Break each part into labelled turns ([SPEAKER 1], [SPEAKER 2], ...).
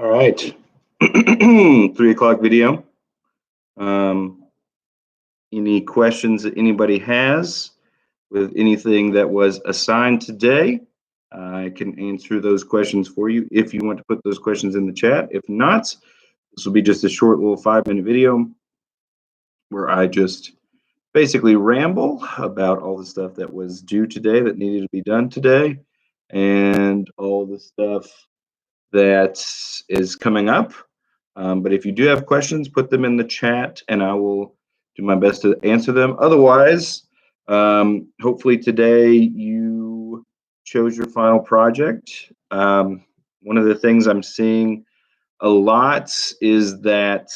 [SPEAKER 1] All right. 3 o'clock video. Um, any questions that anybody has with anything that was assigned today? I can answer those questions for you if you want to put those questions in the chat. If not, this will be just a short little 5-minute video where I just basically ramble about all the stuff that was due today that needed to be done today and all the stuff that is coming up. But if you do have questions, put them in the chat and I will do my best to answer them. Otherwise, hopefully today you chose your final project. One of the things I'm seeing a lot is that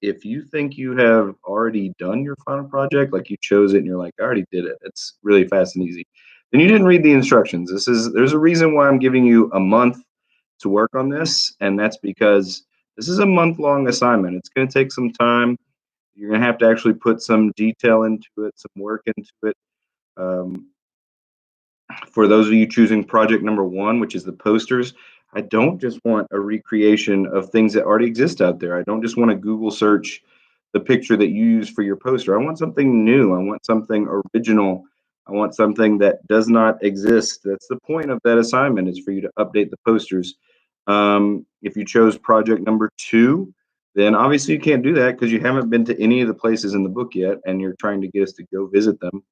[SPEAKER 1] if you think you have already done your final project, like you chose it and you're like, I already did it, it's really fast and easy, then you didn't read the instructions. There's a reason why I'm giving you a month to work on this, and that's because this is a month-long assignment. It's going to take some time. You're going to have to actually put some detail into it, some work into it. For those of you choosing project number 1, which is the posters, I don't just want a recreation of things that already exist out there. I don't just want to Google search the picture that you use for your poster. I want something new. I want something original. I want something that does not exist. That's the point of that assignment, is for you to update the posters. If you chose project number 2, then obviously you can't do that because you haven't been to any of the places in the book yet, and you're trying to get us to go visit them,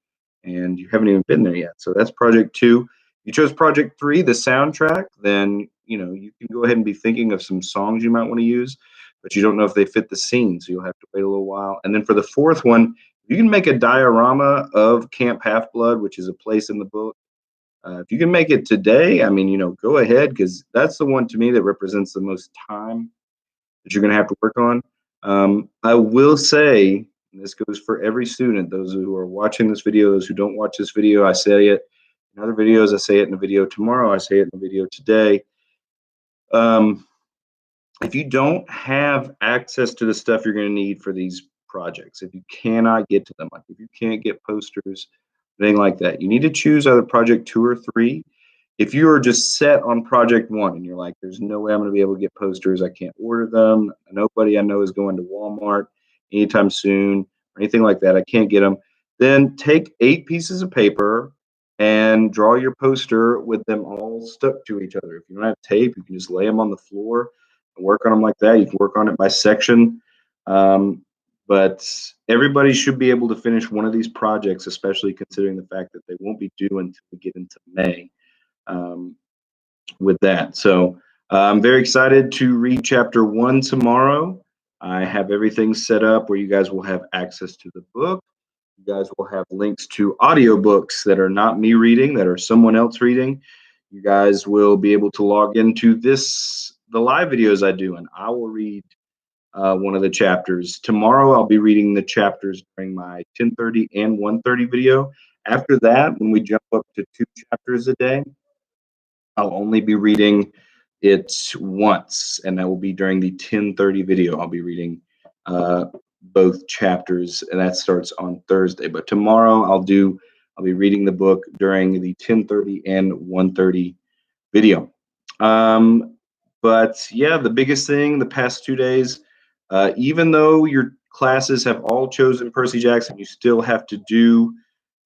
[SPEAKER 1] and you haven't even been there yet. So that's project 2. You chose project 3, the soundtrack, then you can go ahead and be thinking of some songs you might want to use, but you don't know if they fit the scene, so you'll have to wait a little while. And then for the 4th one, you can make a diorama of Camp Half-Blood, which is a place in the book. If you can make it today, I mean, go ahead, because that's the one to me that represents the most time that you're going to have to work on. I will say, and this goes for every student, those who are watching this video, those who don't watch this video, I say it in other videos, I say it in a video tomorrow, I say it in a video today. If you don't have access to the stuff you're going to need for these projects, if you cannot get to them, like if you can't get posters, anything like that, you need to choose either project 2 or 3. If you are just set on project 1 and you're like, there's no way I'm going to be able to get posters, I can't order them, nobody I know is going to Walmart anytime soon or anything like that, I can't get them, then take 8 pieces of paper and draw your poster with them all stuck to each other. If you don't have tape, you can just lay them on the floor and work on them like that. You can work on it by section. But everybody should be able to finish one of these projects, especially considering the fact that they won't be due until we get into May with that. So I'm very excited to read chapter 1 tomorrow. I have everything set up where you guys will have access to the book. You guys will have links to audiobooks that are not me reading, that are someone else reading. You guys will be able to log into the live videos I do, and I will read one of the chapters. Tomorrow, I'll be reading the chapters during my 10:30 and 1:30 video. After that, when we jump up to 2 chapters a day, I'll only be reading it once, and that will be during the 10:30 video. I'll be reading both chapters, and that starts on Thursday. But tomorrow I'll be reading the book during the 10:30 and 1:30 video. But yeah, the biggest thing the past 2 days, even though your classes have all chosen Percy Jackson, you still have to do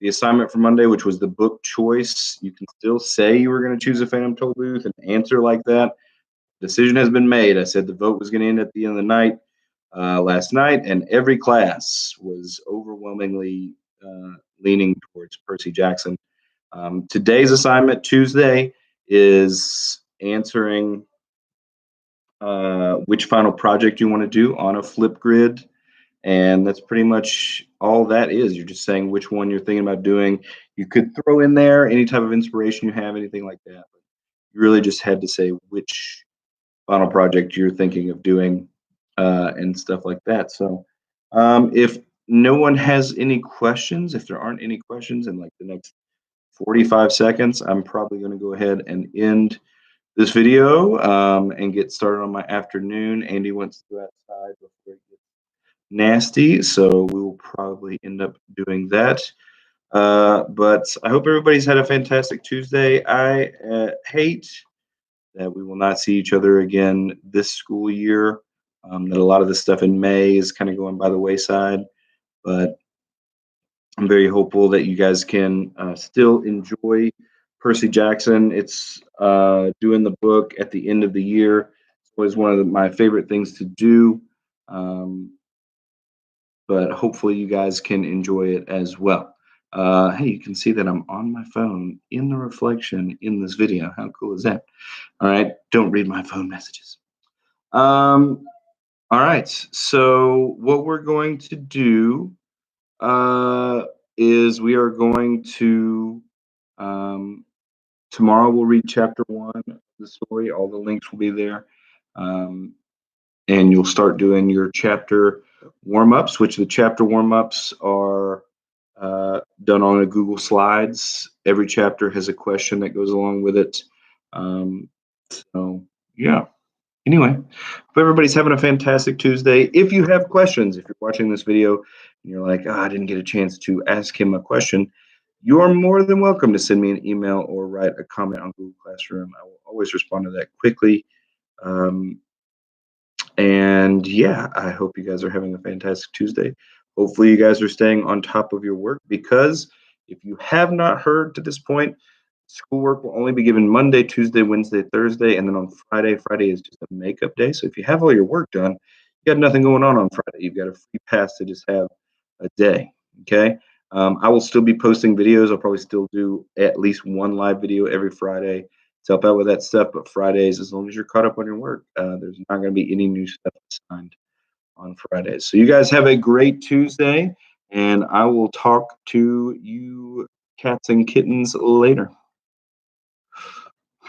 [SPEAKER 1] the assignment for Monday, which was the book choice. You can still say you were going to choose a Phantom Tollbooth and answer like that. Decision has been made. I said the vote was going to end at the end of the night last night, and every class was overwhelmingly leaning towards Percy Jackson. Today's assignment, Tuesday, is answering which final project you want to do on a flip grid. And that's pretty much all that is. You're just saying which one you're thinking about doing. You could throw in there any type of inspiration you have, anything like that. But you really just had to say which final project you're thinking of doing and stuff like that. So if no one has any questions, if there aren't any questions in like the next 45 seconds, I'm probably going to go ahead and end this video and get started on my afternoon. Andy wants to go outside before it gets nasty, so we will probably end up doing that. But I hope everybody's had a fantastic Tuesday. I hate that we will not see each other again this school year. That a lot of this stuff in May is kind of going by the wayside, but I'm very hopeful that you guys can still enjoy Percy Jackson. It's doing the book at the end of the year. It's always one of my favorite things to do. Um, but hopefully you guys can enjoy it as well. Hey, you can see that I'm on my phone in the reflection in this video. How cool is that? All right, don't read my phone messages. All right, so what we're going to do uh, is we are going to um, tomorrow we'll read chapter 1 of the story. All the links will be there. Um, and you'll start doing your chapter warm-ups, which the chapter warm-ups are done on a Google Slides. Every chapter has a question that goes along with it. So yeah. Anyway, hope everybody's having a fantastic Tuesday. If you have questions, if you're watching this video and you're like, I didn't get a chance to ask him a question, you are more than welcome to send me an email or write a comment on Google Classroom. I will always respond to that quickly. Um, and yeah, I hope you guys are having a fantastic Tuesday. Hopefully, you guys are staying on top of your work, because if you have not heard to this point, schoolwork will only be given Monday, Tuesday, Wednesday, Thursday, and then on Friday. Friday is just a makeup day. So if you have all your work done, you got nothing going on Friday. You've got a free pass to just have a day. Okay. I will still be posting videos. I'll probably still do at least one live video every Friday to help out with that stuff. But Fridays, as long as you're caught up on your work, there's not going to be any new stuff assigned on Fridays. So you guys have a great Tuesday, and I will talk to you cats and kittens later.